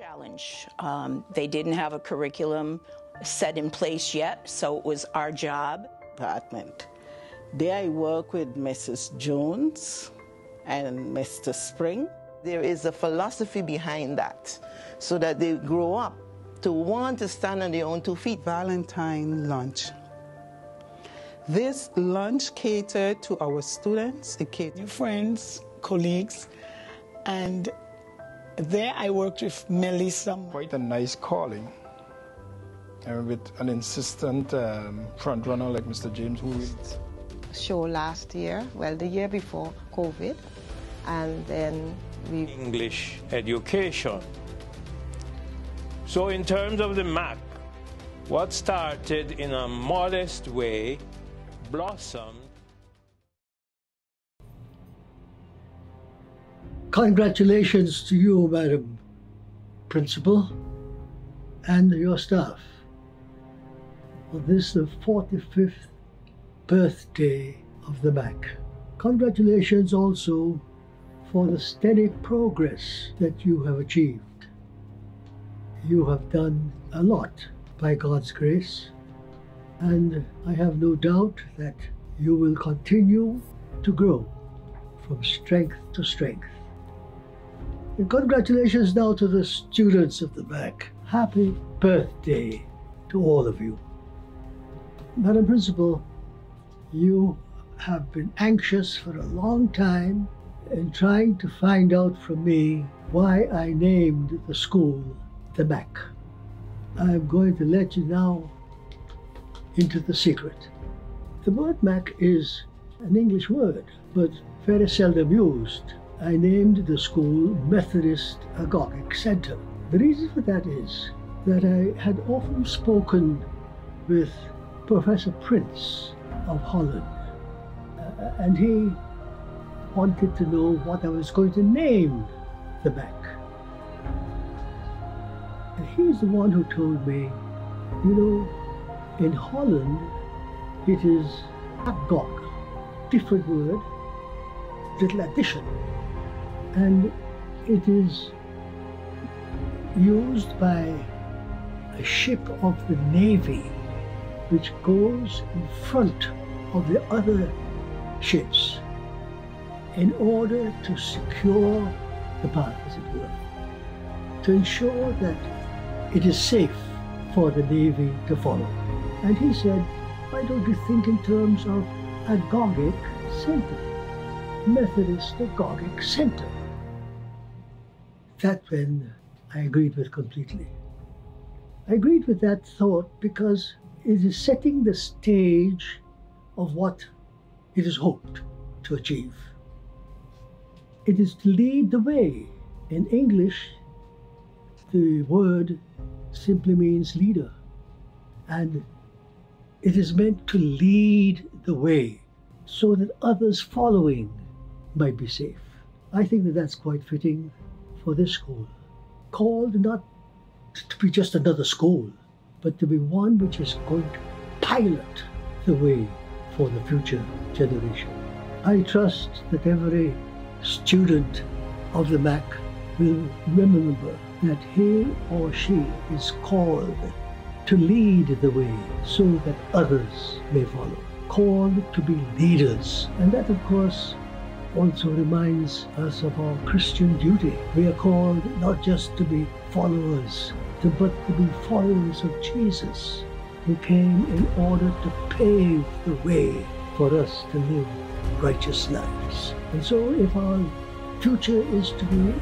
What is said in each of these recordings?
challenge. They didn't have a curriculum set in place yet, so it was our job. Department. There I work with Mrs. Jones and Mr. Spring. There is a philosophy behind that, so that they grow up to want to stand on their own 2 feet. Valentine lunch. This lunch catered to our students, it catered friends, colleagues, and there I worked with Melissa. Quite a nice calling, with an insistent front runner like Mr. James Wood. Show last year, well, the year before COVID, and then we... English education. So in terms of the MAC, what started in a modest way blossomed. Congratulations to you, Madam Principal, and your staff on this, the 45th birthday of the MAC. Congratulations also for the steady progress that you have achieved. You have done a lot by God's grace, and I have no doubt that you will continue to grow from strength to strength. And congratulations now to the students of the MAC. Happy birthday to all of you. Madam Principal, you have been anxious for a long time in trying to find out from me why I named the school the MAC. I'm going to let you now into the secret. The word MAC is an English word, but very seldom used. I named the school Methodist Agogic Center. The reason for that is that I had often spoken with Professor Prince of Holland, and he wanted to know what I was going to name the MAC. And he's the one who told me, you know, in Holland it is Agog, different word, little addition, and it is used by a ship of the Navy which goes in front of the other ships in order to secure the path, as it were, to ensure that it is safe for the Navy to follow. And he said, why don't you think in terms of Agogic Center, Methodist Agogic Center? That when I agreed with completely. I agreed with that thought because it is setting the stage of what it is hoped to achieve. It is to lead the way. In English, the word simply means leader, and it is meant to lead the way so that others following might be safe. I think that that's quite fitting for this school, called not to be just another school, but to be one which is going to pilot the way for the future generation. I trust that every student of the MAC will remember that he or she is called to lead the way so that others may follow, called to be leaders. And that, of course, also reminds us of our Christian duty. We are called not just to be followers, but to be followers of Jesus, who came in order to pave the way for us to live righteous lives. And so if our future is to be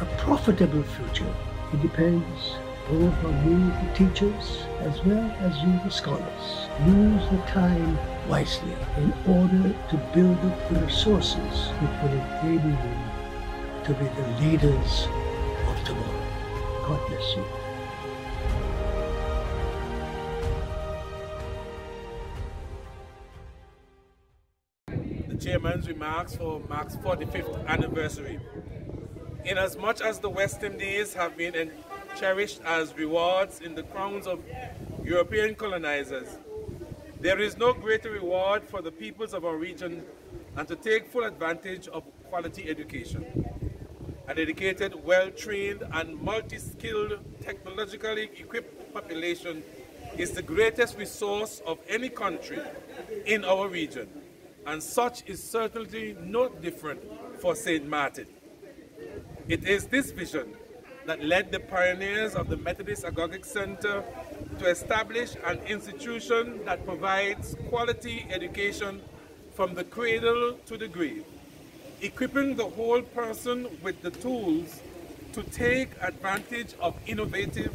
a profitable future, it depends both on you, the teachers, as well as you, the scholars. Use the time wisely in order to build up the resources which will enable you to be the leaders of tomorrow. God bless you. The chairman's remarks for MAC's 45th anniversary. Inasmuch as the West Indies have been cherished as rewards in the crowns of European colonizers, there is no greater reward for the peoples of our region than to take full advantage of quality education. An educated, well-trained, and multi-skilled, technologically equipped population is the greatest resource of any country in our region, and such is certainly no different for St. Martin. It is this vision that led the pioneers of the Methodist Agogic Center to establish an institution that provides quality education from the cradle to the grave, equipping the whole person with the tools to take advantage of innovative,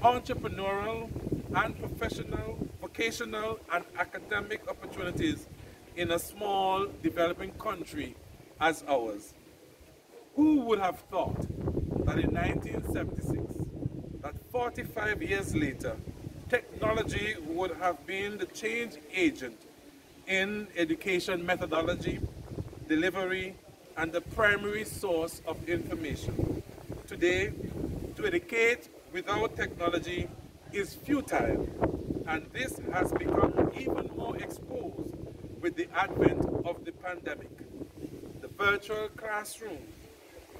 entrepreneurial, and professional, vocational, and academic opportunities in a small, developing country as ours. Who would have thought that in 1976, that 45 years later, technology would have been the change agent in education methodology, delivery, and the primary source of information. Today, to educate without technology is futile, and this has become even more exposed with the advent of the pandemic. The virtual classroom,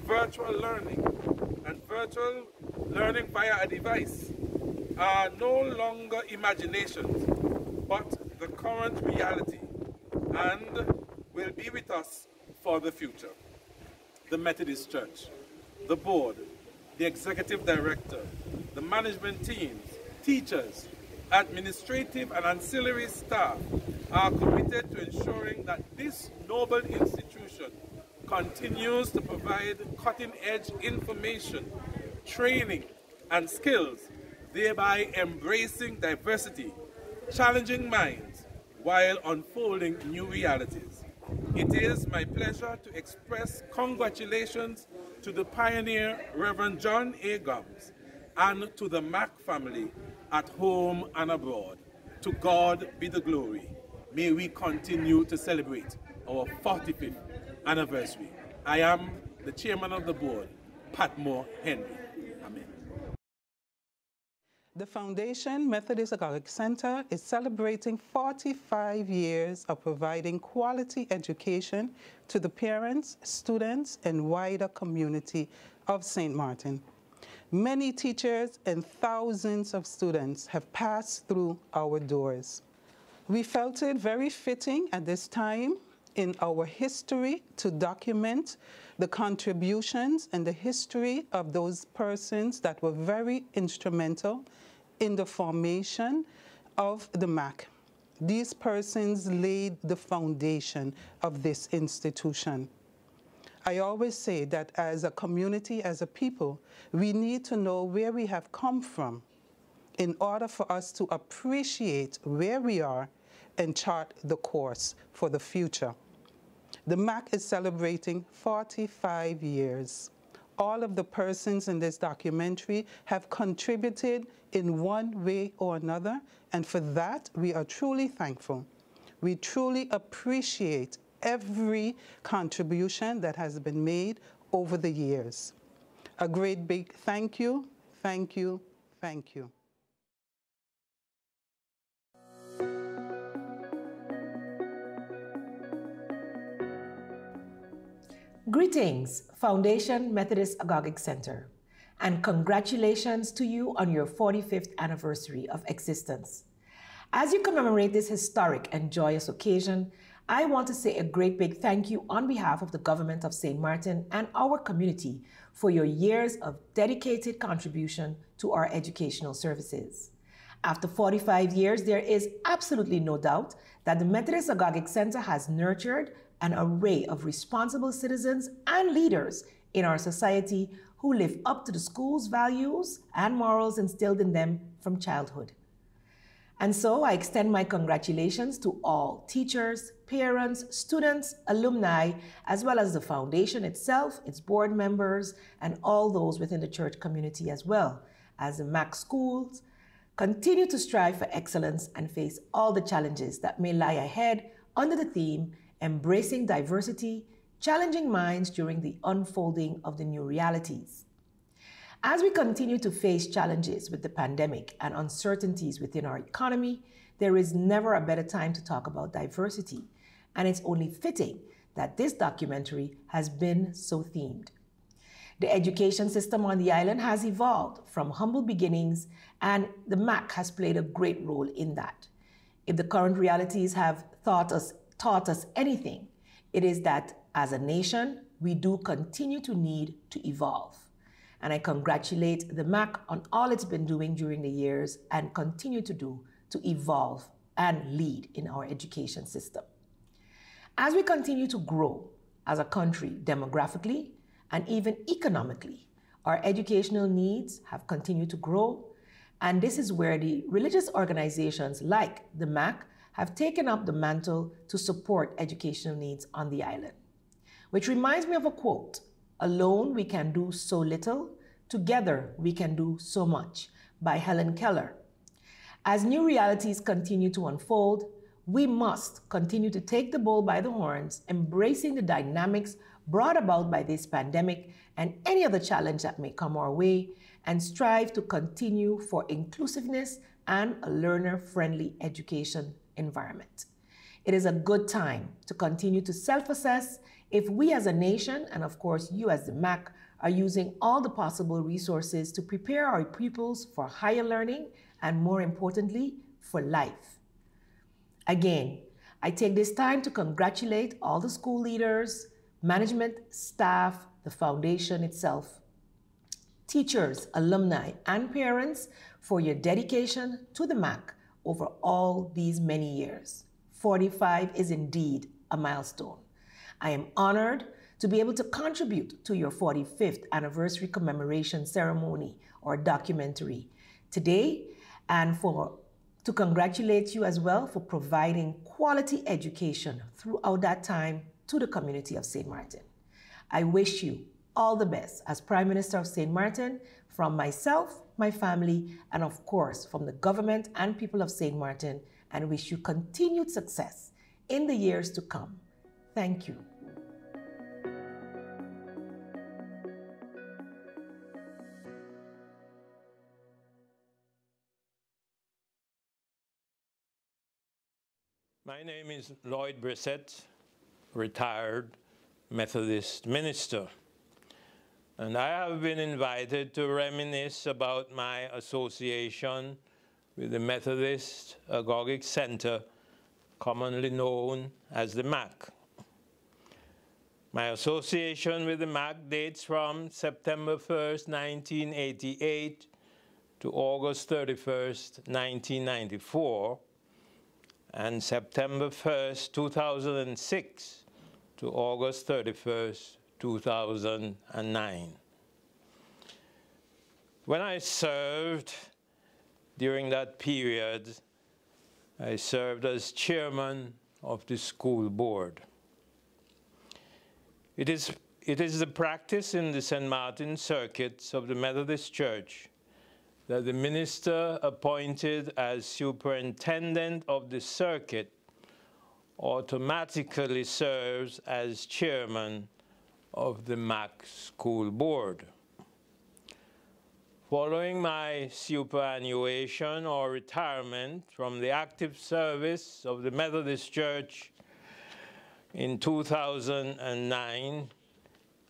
virtual learning, and virtual learning via a device are no longer imaginations, but the current reality, and will be with us for the future. The Methodist Church, the board, the executive director, the management teams, teachers, administrative and ancillary staff are committed to ensuring that this noble institution continues to provide cutting-edge information, training, and skills, thereby embracing diversity, challenging minds, while unfolding new realities. It is my pleasure to express congratulations to the pioneer, Reverend John A. Gumbs, and to the Mack family at home and abroad. To God be the glory. May we continue to celebrate our 45th anniversary. I am the chairman of the board, Patmore Henry. Amen. The Foundation Methodist Agogic Center is celebrating 45 years of providing quality education to the parents, students, and wider community of St. Martin. Many teachers and thousands of students have passed through our doors. We felt it very fitting at this time in our history to document the contributions and the history of those persons that were very instrumental in the formation of the MAC. These persons laid the foundation of this institution. I always say that as a community, as a people, we need to know where we have come from in order for us to appreciate where we are and chart the course for the future. The MAC is celebrating 45 years. All of the persons in this documentary have contributed in one way or another, and for that we are truly thankful. We truly appreciate every contribution that has been made over the years. A great big thank you, thank you, thank you. Greetings, Foundation Methodist Agogic Center, and congratulations to you on your 45th anniversary of existence. As you commemorate this historic and joyous occasion, I want to say a great big thank you on behalf of the government of St. Martin and our community for your years of dedicated contribution to our educational services. After 45 years, there is absolutely no doubt that the Methodist Agogic Center has nurtured an array of responsible citizens and leaders in our society who live up to the school's values and morals instilled in them from childhood. And so I extend my congratulations to all teachers, parents, students, alumni, as well as the foundation itself, its board members, and all those within the church community as well, as the MAC schools continue to strive for excellence and face all the challenges that may lie ahead under the theme, Embracing Diversity, Challenging Minds During the Unfolding of the New Realities. As we continue to face challenges with the pandemic and uncertainties within our economy, there is never a better time to talk about diversity, and it's only fitting that this documentary has been so themed. The education system on the island has evolved from humble beginnings, and the MAC has played a great role in that. If the current realities have taught us anything, it is that as a nation, we do continue to need to evolve. And I congratulate the MAC on all it's been doing during the years and continue to do to evolve and lead in our education system. As we continue to grow as a country demographically and even economically, our educational needs have continued to grow, and this is where the religious organizations like the MAC have taken up the mantle to support educational needs on the island. Which reminds me of a quote, "Alone we can do so little, together we can do so much," by Helen Keller. As new realities continue to unfold, we must continue to take the bull by the horns, embracing the dynamics brought about by this pandemic and any other challenge that may come our way, and strive to continue for inclusiveness and a learner-friendly education environment. It is a good time to continue to self-assess if we as a nation, and of course you as the MAC, are using all the possible resources to prepare our pupils for higher learning and, more importantly, for life. Again, I take this time to congratulate all the school leaders, management, staff, the foundation itself, teachers, alumni, and parents for your dedication to the MAC over all these many years. 45 is indeed a milestone. I am honored to be able to contribute to your 45th anniversary commemoration ceremony or documentary today, and to congratulate you as well for providing quality education throughout that time to the community of St. Martin. I wish you all the best as Prime Minister of St. Martin from myself, my family, and of course from the government and people of St. Martin, and wish you continued success in the years to come. Thank you. My name is Lloyd Brissett, retired Methodist minister. And I have been invited to reminisce about my association with the Methodist Agogic Center, commonly known as the MAC. My association with the MAC dates from September 1st, 1988 to August 31st, 1994, and September 1st, 2006 to August 31st, 2009. When I served during that period, I served as chairman of the school board. It is the practice in the St. Martin circuits of the Methodist Church that the minister appointed as superintendent of the circuit automatically serves as chairman of the MAC school board. Following my superannuation or retirement from the active service of the Methodist Church in 2009,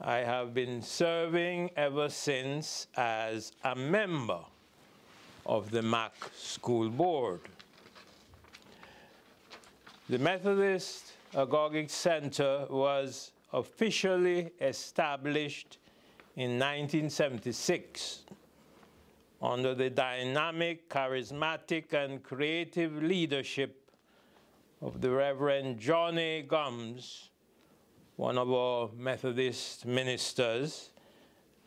I have been serving ever since as a member of the MAC school board. The Methodist Agogic Center was officially established in 1976 under the dynamic, charismatic, and creative leadership of the Reverend John A. Gumbs, one of our Methodist ministers,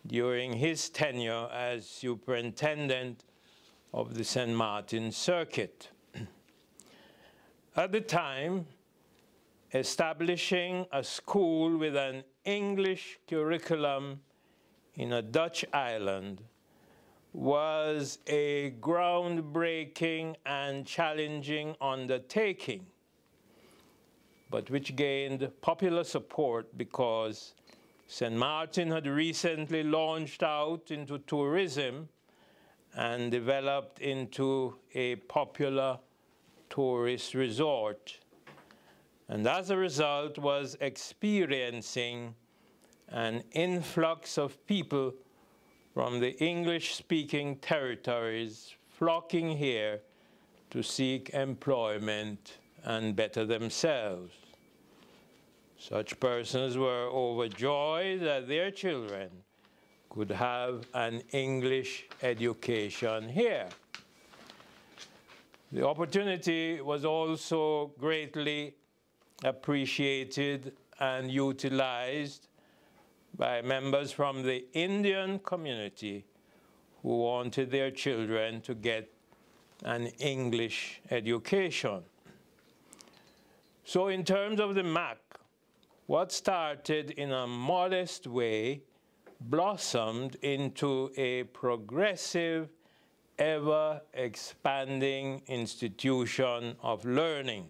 during his tenure as superintendent of the St. Martin Circuit. At the time, establishing a school with an English curriculum in a Dutch island was a groundbreaking and challenging undertaking, but which gained popular support because St. Martin had recently launched out into tourism and developed into a popular tourist resort, and as a result was experiencing an influx of people from the English-speaking territories flocking here to seek employment and better themselves. Such persons were overjoyed that their children could have an English education here. The opportunity was also greatly appreciated and utilized by members from the Indian community who wanted their children to get an English education. So in terms of the MAC, what started in a modest way blossomed into a progressive, ever-expanding institution of learning.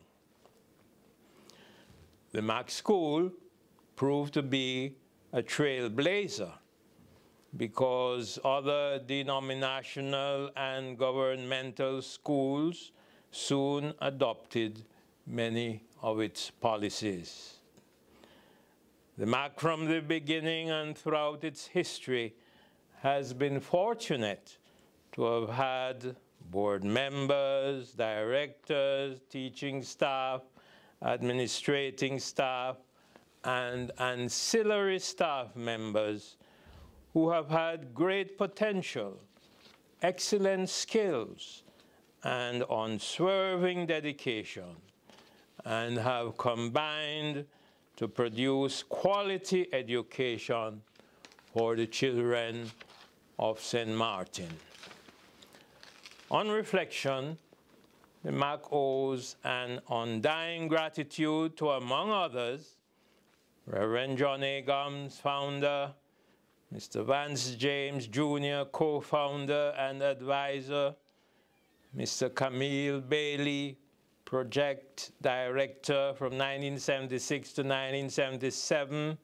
The MAC School proved to be a trailblazer because other denominational and governmental schools soon adopted many of its policies. The MAC from the beginning and throughout its history has been fortunate to have had board members, directors, teaching staff, administrating staff, and ancillary staff members who have had great potential, excellent skills, and unswerving dedication, and have combined to produce quality education for the children of St. Martin. On reflection, the MAC owes an undying gratitude to, among others, Reverend John A. Gums, founder, Mr. Vance James Jr., co-founder and advisor, Mr. Camille Bailey, project director from 1976 to 1977,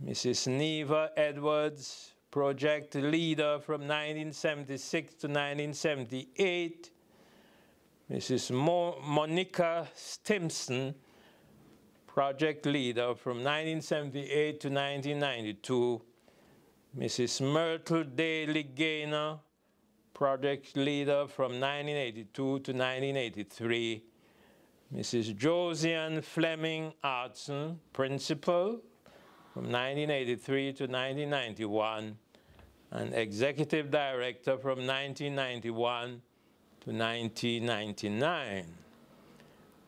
Mrs. Neva Edwards, project leader from 1976 to 1978, Mrs. Monica Stimson, project leader from 1978 to 1992, Mrs. Myrtle Daly Gaynor, project leader from 1982 to 1983, Mrs. Josiane Fleming Artson, principal from 1983 to 1991, and executive director from 1991 to 1999.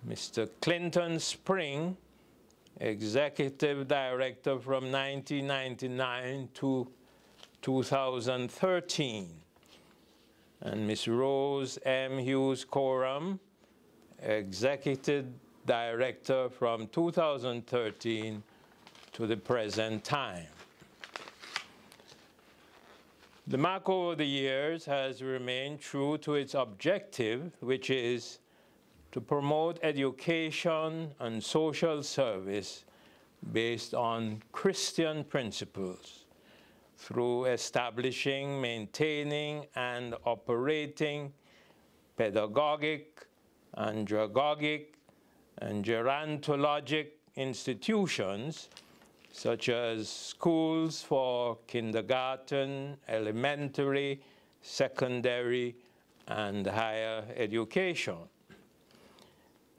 Mr. Clinton Spring, executive director from 1999 to 2013. And Ms. Rose M. Hughes Coram, executive director from 2013 to the present time. The MAC over the years has remained true to its objective, which is to promote education and social service based on Christian principles through establishing, maintaining, and operating pedagogic, andragogic, and gerontologic institutions such as schools for kindergarten, elementary, secondary, and higher education.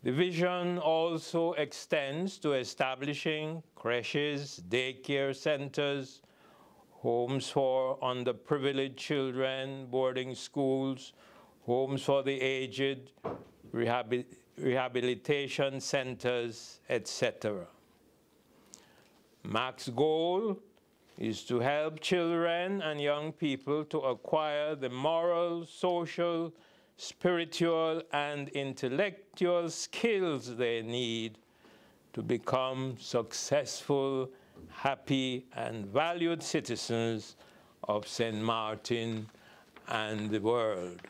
The vision also extends to establishing creches, daycare centers, homes for underprivileged children, boarding schools, homes for the aged, rehabilitation centers, etc. MAC's goal is to help children and young people to acquire the moral, social, spiritual, and intellectual skills they need to become successful, happy, and valued citizens of St. Martin and the world.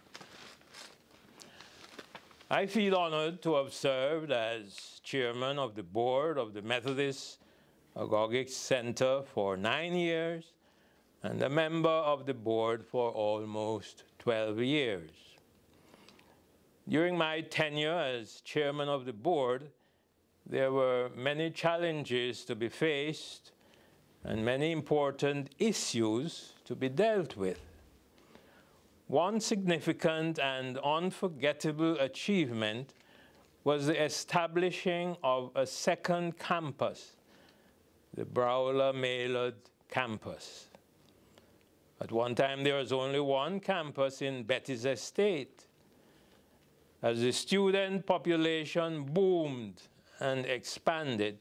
I feel honored to have served as chairman of the board of the Methodist Agogic Center for 9 years and a member of the board for almost 12 years. During my tenure as chairman of the board, there were many challenges to be faced, and many important issues to be dealt with. One significant and unforgettable achievement was the establishing of a second campus, the Brawler-Maillard campus. At one time, there was only one campus in Betty's Estate. As the student population boomed and expanded,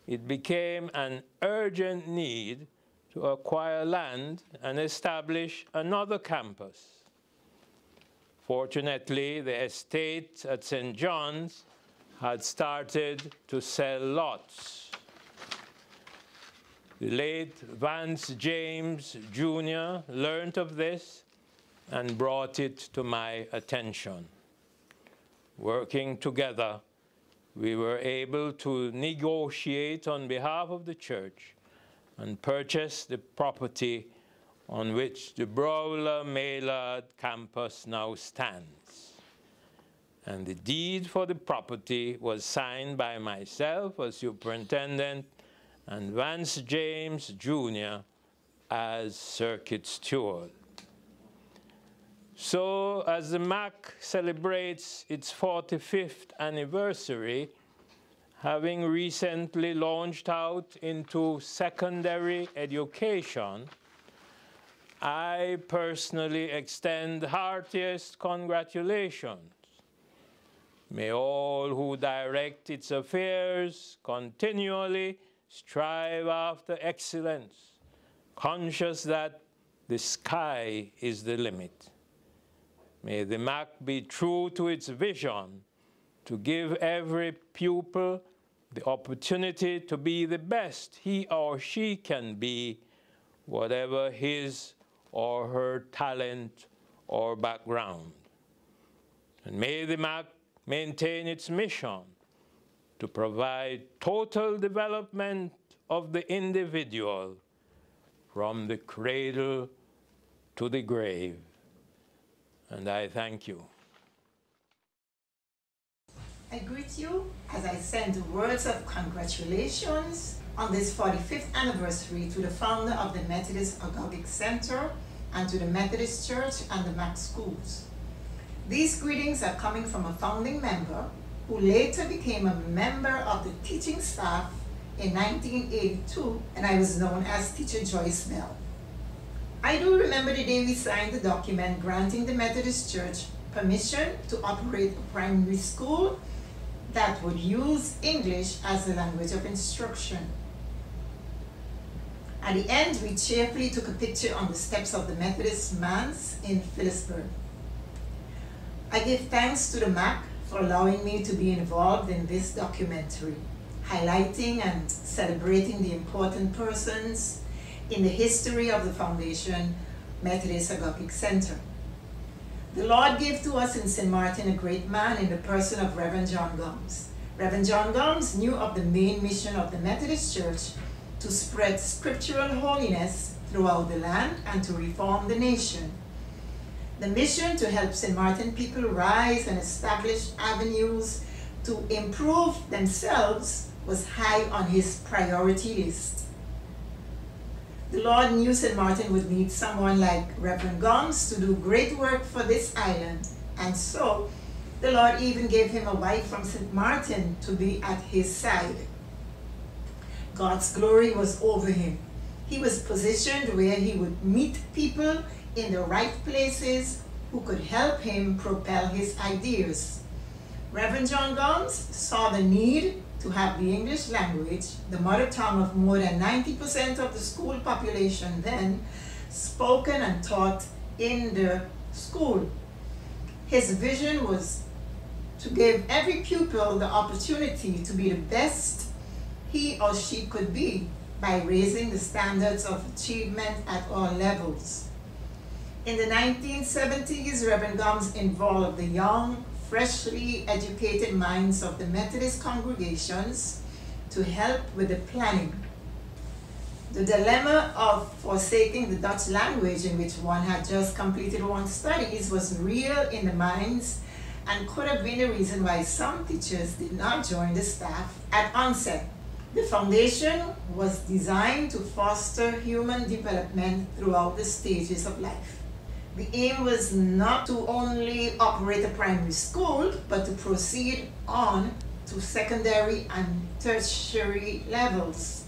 it became an urgent need to acquire land and establish another campus. Fortunately, the estate at St. John's had started to sell lots. The late Vance James Jr. learned of this and brought it to my attention. Working together, we were able to negotiate on behalf of the church and purchase the property on which the Brawler-Maillard campus now stands. And the deed for the property was signed by myself as superintendent and Vance James Jr. as circuit steward. So as the MAC celebrates its 45th anniversary, having recently launched out into secondary education, I personally extend heartiest congratulations. May all who direct its affairs continually strive after excellence, conscious that the sky is the limit. May the MAC be true to its vision to give every pupil the opportunity to be the best he or she can be, whatever his or her talent or background. And may the MAC maintain its mission to provide total development of the individual from the cradle to the grave. And I thank you. I greet you as I send words of congratulations on this 45th anniversary to the founder of the Methodist Agogic Center and to the Methodist Church and the MAC schools. These greetings are coming from a founding member who later became a member of the teaching staff in 1982, and I was known as Teacher Joyce Bell. I do remember the day we signed the document granting the Methodist Church permission to operate a primary school that would use English as the language of instruction. At the end, we cheerfully took a picture on the steps of the Methodist Manse in Phillipsburg. I give thanks to the MAC for allowing me to be involved in this documentary, highlighting and celebrating the important persons in the history of the Foundation Methodist Agogic Center. The Lord gave to us in St. Martin a great man in the person of Reverend John Gomes. Reverend John Gomes knew of the main mission of the Methodist Church to spread scriptural holiness throughout the land and to reform the nation. The mission to help St. Martin people rise and establish avenues to improve themselves was high on his priority list. The Lord knew St. Martin would need someone like Reverend Gomes to do great work for this island, and so the Lord even gave him a wife from St. Martin to be at his side. God's glory was over him. He was positioned where he would meet people in the right places who could help him propel his ideas. Reverend John Gomes saw the need to have the English language, the mother tongue of more than 90% of the school population then, spoken and taught in the school. His vision was to give every pupil the opportunity to be the best he or she could be by raising the standards of achievement at all levels. In the 1970s, Reverend Gomes involved the young, freshly educated minds of the Methodist congregations to help with the planning. The dilemma of forsaking the Dutch language in which one had just completed one's studies was real in the minds and could have been the reason why some teachers did not join the staff at onset. The foundation was designed to foster human development throughout the stages of life. The aim was not to only operate a primary school, but to proceed on to secondary and tertiary levels,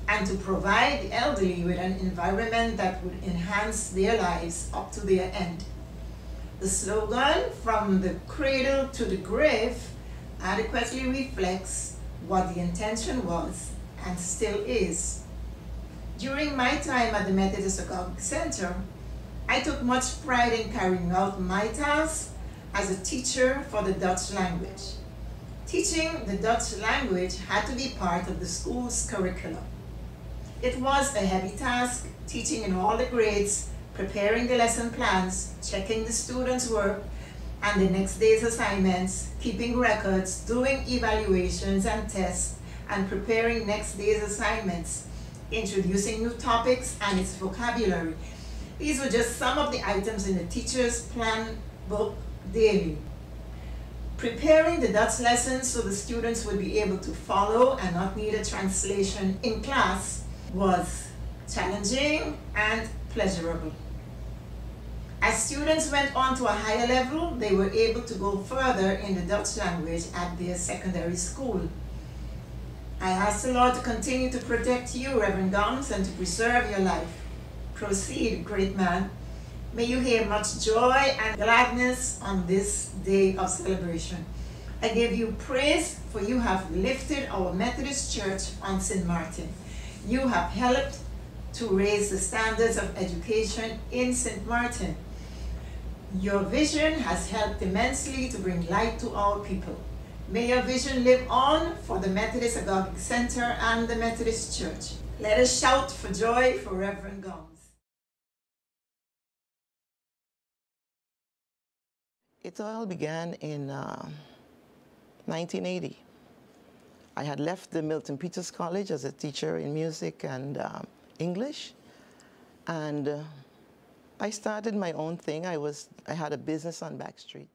and to provide the elderly with an environment that would enhance their lives up to their end. The slogan, "From the cradle to the grave," adequately reflects what the intention was and still is. During my time at the Methodist Agog Center, I took much pride in carrying out my task as a teacher for the Dutch language. Teaching the Dutch language had to be part of the school's curriculum. It was a heavy task, teaching in all the grades, preparing the lesson plans, checking the students' work and the next day's assignments, keeping records, doing evaluations and tests, and preparing next day's assignments, introducing new topics and its vocabulary. These were just some of the items in the teacher's plan book daily. Preparing the Dutch lessons so the students would be able to follow and not need a translation in class was challenging and pleasurable. As students went on to a higher level, they were able to go further in the Dutch language at their secondary school. I ask the Lord to continue to protect you, Reverend Gums, and to preserve your life. Proceed, great man. May you hear much joy and gladness on this day of celebration. I give you praise, for you have lifted our Methodist Church on St. Martin. You have helped to raise the standards of education in St. Martin. Your vision has helped immensely to bring light to our people. May your vision live on for the Methodist Agog Center and the Methodist Church. Let us shout for joy for Reverend Gums. It all began in 1980. I had left the Milton Peters College as a teacher in music and English, and I started my own thing. I had a business on Back Street.